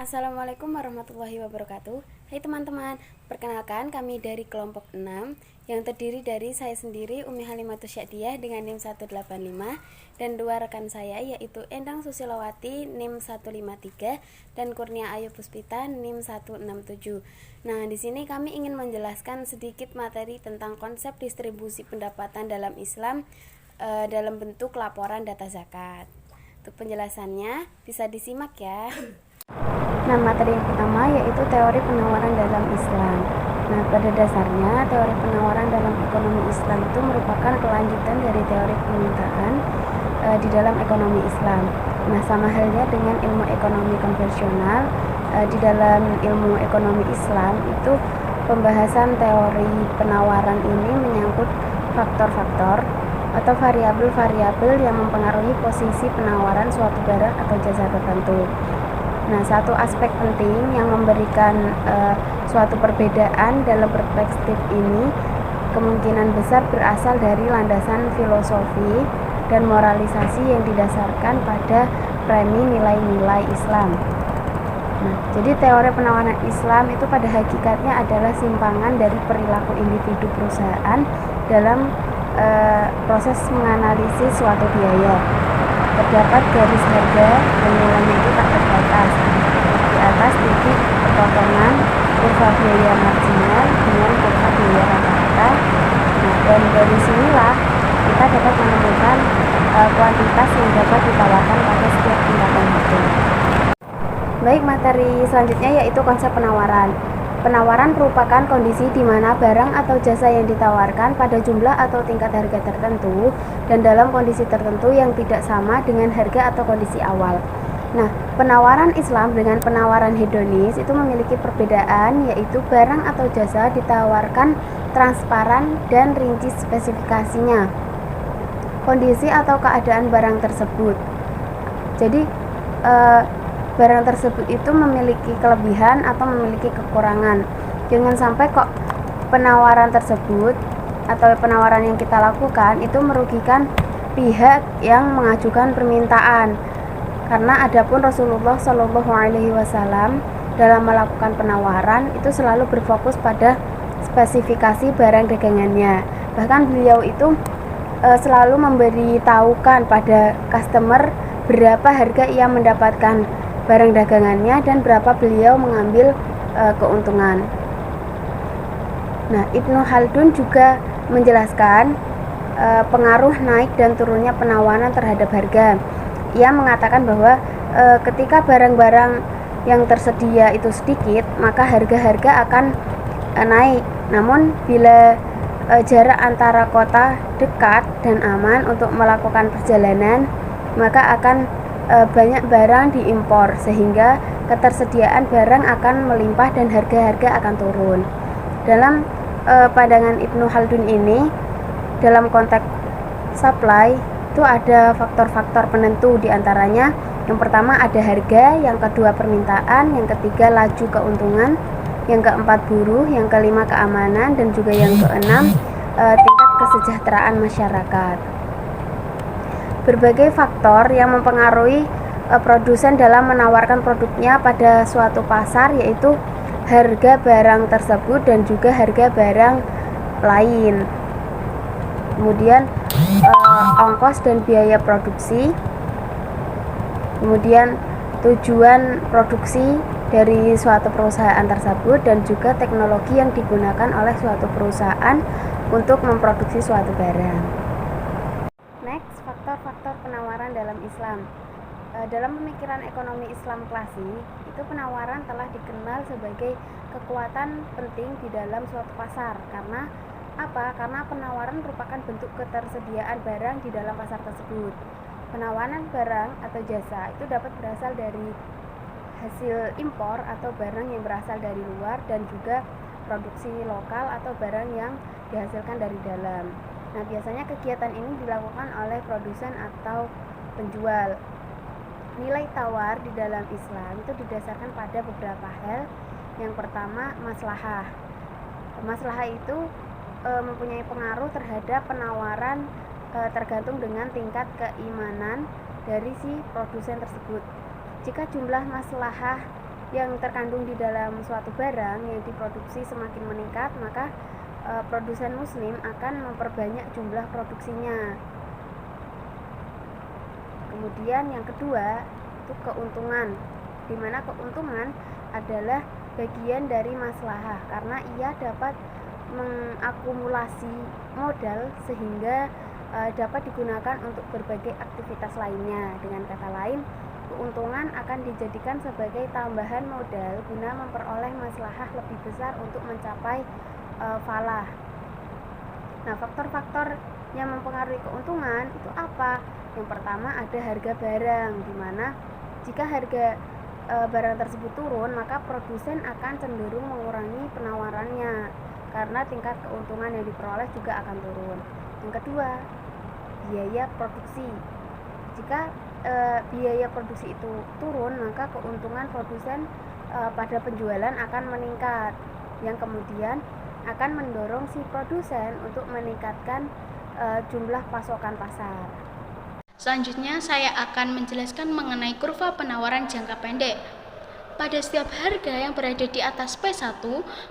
Assalamualaikum warahmatullahi wabarakatuh. Hai teman-teman, perkenalkan kami dari kelompok 6 yang terdiri dari saya sendiri Umi Halimatus Syadiah dengan NIM 185 dan dua rekan saya yaitu Endang Susilowati NIM 153 dan Kurnia Ayu Puspita NIM 167. Nah, di sini kami ingin menjelaskan sedikit materi tentang konsep distribusi pendapatan dalam Islam dalam bentuk laporan data zakat. Untuk penjelasannya bisa disimak ya. Nah, materi yang pertama yaitu teori penawaran dalam Islam. Nah, pada dasarnya teori penawaran dalam ekonomi Islam itu merupakan kelanjutan dari teori permintaan di dalam ekonomi Islam. Nah, sama halnya dengan ilmu ekonomi konvensional, di dalam ilmu ekonomi Islam itu pembahasan teori penawaran ini menyangkut faktor-faktor atau variabel-variabel yang mempengaruhi posisi penawaran suatu barang atau jasa tertentu. Nah, satu aspek penting yang memberikan suatu perbedaan dalam perspektif ini kemungkinan besar berasal dari landasan filosofi dan moralisasi yang didasarkan pada premi nilai-nilai Islam. Nah, jadi teori penawaran Islam itu pada hakikatnya adalah simpangan dari perilaku individu perusahaan dalam proses menganalisis suatu biaya. Terdapat garis harga dan nilainya itu tak terbatas. Di atas titik perpotongan kurva biaya marginal dengan kurva biaya rata-rata. Nah, dan dari sinilah kita dapat menemukan kuantitas yang dapat ditawarkan pada setiap tingkatan hitung. Baik, materi selanjutnya yaitu konsep penawaran. Penawaran merupakan kondisi di mana barang atau jasa yang ditawarkan pada jumlah atau tingkat harga tertentu dan dalam kondisi tertentu yang tidak sama dengan harga atau kondisi awal. Nah, penawaran Islam dengan penawaran hedonis itu memiliki perbedaan, yaitu barang atau jasa ditawarkan transparan dan rinci spesifikasinya, kondisi atau keadaan barang tersebut. Jadi, barang tersebut itu memiliki kelebihan atau memiliki kekurangan. Jangan sampai kok penawaran tersebut atau penawaran yang kita lakukan itu merugikan pihak yang mengajukan permintaan. Karena adapun Rasulullah Shallallahu Alaihi Wasallam dalam melakukan penawaran itu selalu berfokus pada spesifikasi barang dagangannya. Bahkan beliau itu selalu memberitahukan pada customer berapa harga ia mendapatkan barang dagangannya dan berapa beliau mengambil keuntungan. Nah, Ibnu Khaldun juga menjelaskan pengaruh naik dan turunnya penawaran terhadap harga. Ia mengatakan bahwa ketika barang-barang yang tersedia itu sedikit, maka harga-harga akan naik. Namun bila jarak antara kota dekat dan aman untuk melakukan perjalanan, maka akan banyak barang diimpor sehingga ketersediaan barang akan melimpah dan harga-harga akan turun. Dalam pandangan Ibnu Khaldun ini, dalam konteks supply itu ada faktor-faktor penentu, diantaranya yang pertama ada harga, yang kedua permintaan, yang ketiga laju keuntungan, yang keempat buruh, yang kelima keamanan, dan juga yang keenam tingkat kesejahteraan masyarakat. Berbagai faktor yang mempengaruhi produsen dalam menawarkan produknya pada suatu pasar, yaitu harga barang tersebut dan juga harga barang lain. Kemudian ongkos dan biaya produksi, kemudian tujuan produksi dari suatu perusahaan tersebut, dan juga teknologi yang digunakan oleh suatu perusahaan untuk memproduksi suatu barang. Next, faktor-faktor penawaran dalam Islam. Dalam pemikiran ekonomi Islam klasik, itu penawaran telah dikenal sebagai kekuatan penting di dalam suatu pasar. Karena apa? Karena penawaran merupakan bentuk ketersediaan barang di dalam pasar tersebut. Penawaran barang atau jasa itu dapat berasal dari hasil impor atau barang yang berasal dari luar, dan juga produksi lokal atau barang yang dihasilkan dari dalam. Nah, biasanya kegiatan ini dilakukan oleh produsen atau penjual. Nilai tawar di dalam Islam itu didasarkan pada beberapa hal. Yang pertama, maslahah. Maslahah itu mempunyai pengaruh terhadap penawaran tergantung dengan tingkat keimanan dari si produsen tersebut. Jika jumlah maslahah yang terkandung di dalam suatu barang yang diproduksi semakin meningkat, maka produsen muslim akan memperbanyak jumlah produksinya. Kemudian yang kedua itu keuntungan, di mana keuntungan adalah bagian dari maslahah karena ia dapat mengakumulasi modal sehingga dapat digunakan untuk berbagai aktivitas lainnya. Dengan kata lain, keuntungan akan dijadikan sebagai tambahan modal guna memperoleh maslahah lebih besar untuk mencapai falah. Nah, faktor-faktor yang mempengaruhi keuntungan itu apa? Yang pertama ada harga barang, di mana jika harga barang tersebut turun, maka produsen akan cenderung mengurangi penawarannya karena tingkat keuntungan yang diperoleh juga akan turun. Yang kedua, biaya produksi. Jika biaya produksi itu turun, maka keuntungan produsen pada penjualan akan meningkat, yang kemudian akan mendorong si produsen untuk meningkatkan jumlah pasokan pasar. Selanjutnya saya akan menjelaskan mengenai kurva penawaran jangka pendek. Pada setiap harga yang berada di atas P1,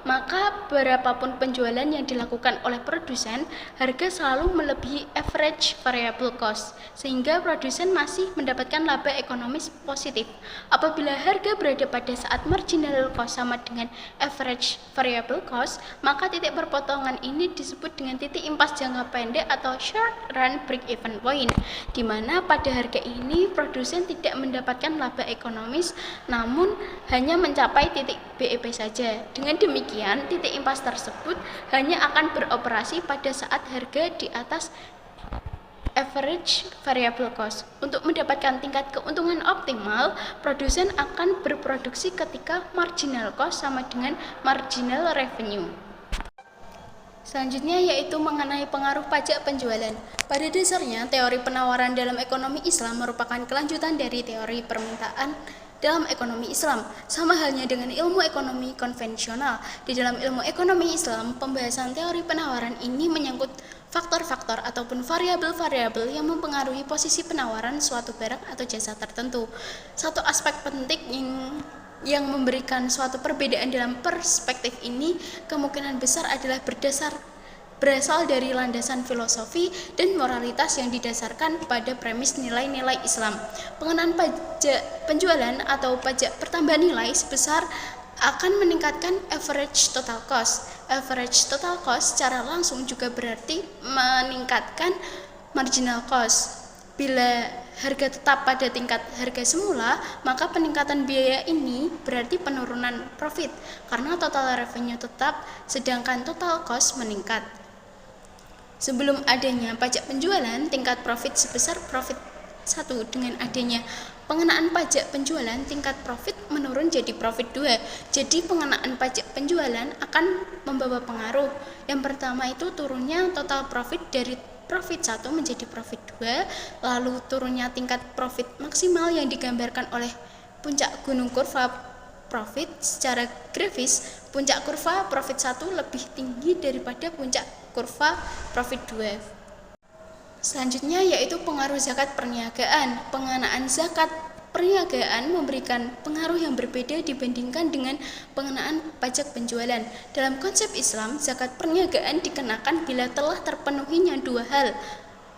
maka berapapun penjualan yang dilakukan oleh produsen, harga selalu melebihi average variable cost, sehingga produsen masih mendapatkan laba ekonomis positif. Apabila harga berada pada saat marginal cost sama dengan average variable cost, maka titik perpotongan ini disebut dengan titik impas jangka pendek atau short run break even point, di mana pada harga ini produsen tidak mendapatkan laba ekonomis, namun hanya mencapai titik BEP saja. Dengan demikian, titik impas tersebut hanya akan beroperasi pada saat harga di atas average variable cost. Untuk mendapatkan tingkat keuntungan optimal, produsen akan berproduksi ketika marginal cost sama dengan marginal revenue. Selanjutnya yaitu mengenai pengaruh pajak penjualan. Pada dasarnya, teori penawaran dalam ekonomi Islam merupakan kelanjutan dari teori permintaan dalam ekonomi Islam. Sama halnya dengan ilmu ekonomi konvensional. Di dalam ilmu ekonomi Islam, pembahasan teori penawaran ini menyangkut faktor-faktor ataupun variabel-variabel yang mempengaruhi posisi penawaran suatu barang atau jasa tertentu. Satu aspek penting yang memberikan suatu perbedaan dalam perspektif ini kemungkinan besar adalah berasal dari landasan filosofi dan moralitas yang didasarkan pada premis nilai-nilai Islam. Pengenaan pajak penjualan atau pajak pertambahan nilai sebesar akan meningkatkan average total cost. Average total cost secara langsung juga berarti meningkatkan marginal cost. Bila harga tetap pada tingkat harga semula, maka peningkatan biaya ini berarti penurunan profit karena total revenue tetap sedangkan total cost meningkat. Sebelum adanya pajak penjualan, tingkat profit sebesar profit 1. Dengan adanya pengenaan pajak penjualan, tingkat profit menurun jadi profit 2. Jadi pengenaan pajak penjualan akan membawa pengaruh. Yang pertama itu turunnya total profit dari profit 1 menjadi profit 2, lalu turunnya tingkat profit maksimal yang digambarkan oleh puncak gunung kurva profit. Secara grafis, puncak kurva profit 1 lebih tinggi daripada puncak kurva profit 2. Selanjutnya yaitu pengaruh zakat perniagaan. Pengenaan zakat perniagaan memberikan pengaruh yang berbeda dibandingkan dengan pengenaan pajak penjualan. Dalam konsep Islam, zakat perniagaan dikenakan bila telah terpenuhinya dua hal,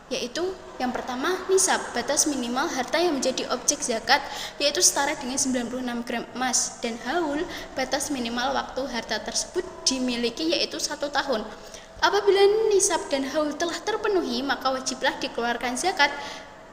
yaitu yang pertama nisab, batas minimal harta yang menjadi objek zakat, yaitu setara dengan 96 gram emas, dan haul, batas minimal waktu harta tersebut dimiliki, yaitu 1 tahun. Apabila nisab dan haul telah terpenuhi, maka wajiblah dikeluarkan zakat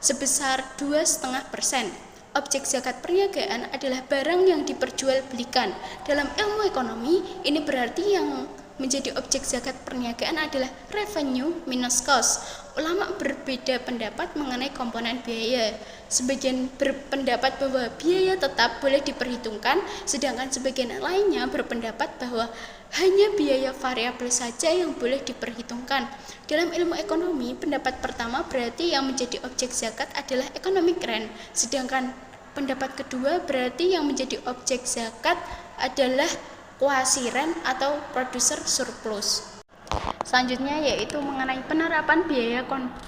sebesar 2,5%. Objek zakat perniagaan adalah barang yang diperjualbelikan. Dalam ilmu ekonomi, ini berarti yang menjadi objek zakat perniagaan adalah revenue minus cost. Ulama berbeda pendapat mengenai komponen biaya. Sebagian berpendapat bahwa biaya tetap boleh diperhitungkan, sedangkan sebagian lainnya berpendapat bahwa hanya biaya variabel saja yang boleh diperhitungkan. Dalam ilmu ekonomi, pendapat pertama berarti yang menjadi objek zakat adalah economic rent, sedangkan pendapat kedua berarti yang menjadi objek zakat adalah quasi rent atau producer surplus. Selanjutnya yaitu mengenai penerapan biaya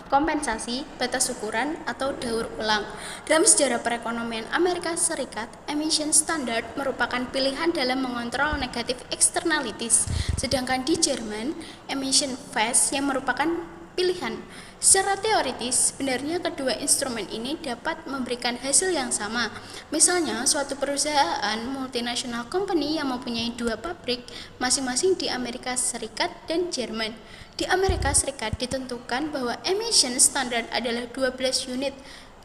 kompensasi, batas ukuran, atau daur ulang. Dalam sejarah perekonomian Amerika Serikat, emission standard merupakan pilihan dalam mengontrol negatif externalities, sedangkan di Jerman, emission fees yang merupakan pilihan. Secara teoritis, sebenarnya kedua instrumen ini dapat memberikan hasil yang sama. Misalnya, suatu perusahaan multinational company yang mempunyai dua pabrik, masing-masing di Amerika Serikat dan Jerman. Di Amerika Serikat ditentukan bahwa emission standard adalah 12 unit.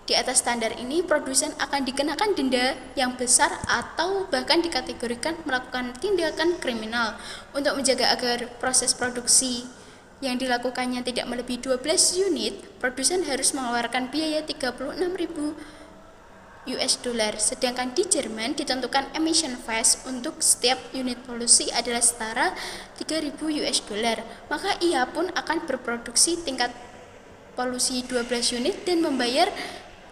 Di atas standar ini, produsen akan dikenakan denda yang besar atau bahkan dikategorikan melakukan tindakan kriminal. Untuk menjaga agar proses produksi yang dilakukannya tidak melebihi 12 unit, produsen harus mengeluarkan biaya 36.000 US dollar. Sedangkan di Jerman ditentukan emission fees untuk setiap unit polusi adalah setara 3.000 US dollar. Maka ia pun akan berproduksi tingkat polusi 12 unit dan membayar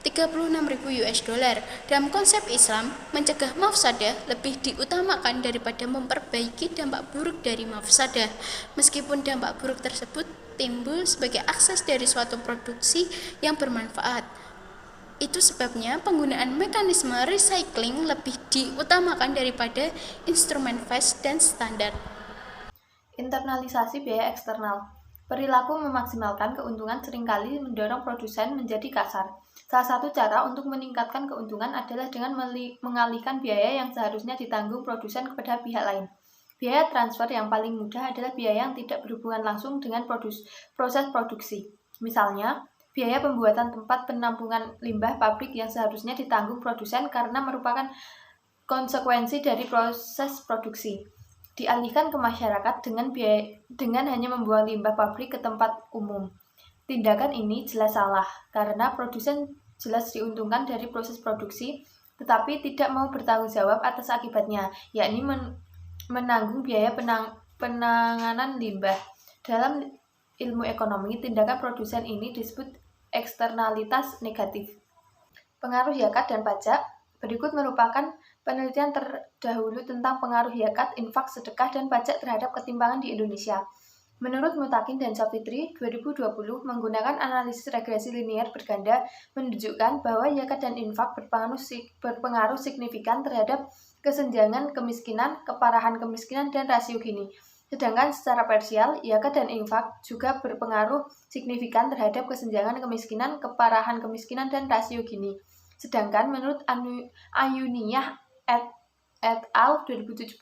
36.000 US dollar. Dalam konsep Islam, mencegah mafsadah lebih diutamakan daripada memperbaiki dampak buruk dari mafsadah. Meskipun dampak buruk tersebut timbul sebagai akses dari suatu produksi yang bermanfaat. Itu sebabnya penggunaan mekanisme recycling lebih diutamakan daripada instrumen fees dan standar. Internalisasi biaya eksternal. Perilaku memaksimalkan keuntungan seringkali mendorong produsen menjadi kasar. Salah satu cara untuk meningkatkan keuntungan adalah dengan mengalihkan biaya yang seharusnya ditanggung produsen kepada pihak lain. Biaya transfer yang paling mudah adalah biaya yang tidak berhubungan langsung dengan proses produksi. Misalnya, biaya pembuatan tempat penampungan limbah pabrik yang seharusnya ditanggung produsen karena merupakan konsekuensi dari proses produksi, dialihkan ke masyarakat dengan hanya membuang limbah pabrik ke tempat umum. Tindakan ini jelas salah, karena produsen jelas diuntungkan dari proses produksi, tetapi tidak mau bertanggung jawab atas akibatnya, yakni menanggung biaya penanganan limbah. Dalam ilmu ekonomi, tindakan produsen ini disebut eksternalitas negatif. Pengaruh zakat dan pajak. Berikut merupakan penelitian terdahulu tentang pengaruh zakat, infak, sedekah, dan pajak terhadap ketimpangan di Indonesia. Menurut Mutakin dan Sapitri 2020, menggunakan analisis regresi linear berganda menunjukkan bahwa zakat dan infak berpengaruh signifikan terhadap kesenjangan kemiskinan, keparahan kemiskinan, dan rasio Gini. Sedangkan secara parsial, zakat dan infak juga berpengaruh signifikan terhadap kesenjangan kemiskinan, keparahan kemiskinan, dan rasio Gini. Sedangkan menurut Ayuniyah et al. 2017,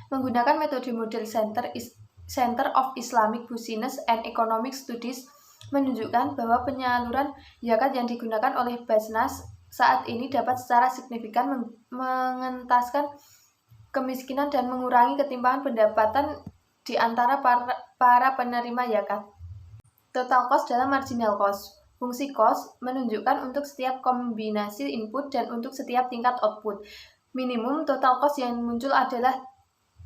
menggunakan metode model Center of Islamic Business and Economic Studies menunjukkan bahwa penyaluran zakat yang digunakan oleh Basnas saat ini dapat secara signifikan mengentaskan kemiskinan dan mengurangi ketimpangan pendapatan di antara para penerima zakat. Total cost dalam marginal cost. Fungsi cost menunjukkan untuk setiap kombinasi input dan untuk setiap tingkat output. Minimum total cost yang muncul adalah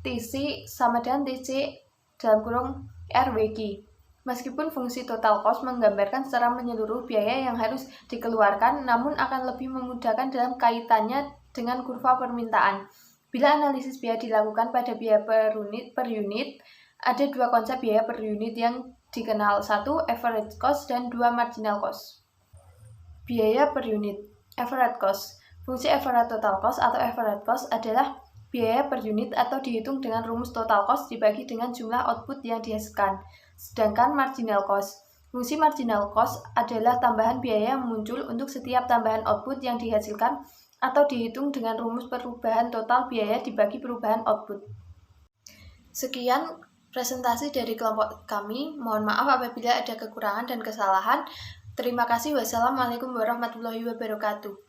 TC sama dengan TC (RWG). Meskipun fungsi total cost menggambarkan secara menyeluruh biaya yang harus dikeluarkan, namun akan lebih memudahkan dalam kaitannya dengan kurva permintaan. Bila analisis biaya dilakukan pada biaya per unit, ada dua konsep biaya per unit yang dikenal, satu average cost dan dua marginal cost. Biaya per unit, average cost. Fungsi average total cost atau average cost adalah biaya per unit atau dihitung dengan rumus total cost dibagi dengan jumlah output yang dihasilkan. Sedangkan marginal cost. Fungsi marginal cost adalah tambahan biaya yang muncul untuk setiap tambahan output yang dihasilkan atau dihitung dengan rumus perubahan total biaya dibagi perubahan output. Sekian presentasi dari kelompok kami. Mohon maaf apabila ada kekurangan dan kesalahan. Terima kasih. Wassalamualaikum warahmatullahi wabarakatuh.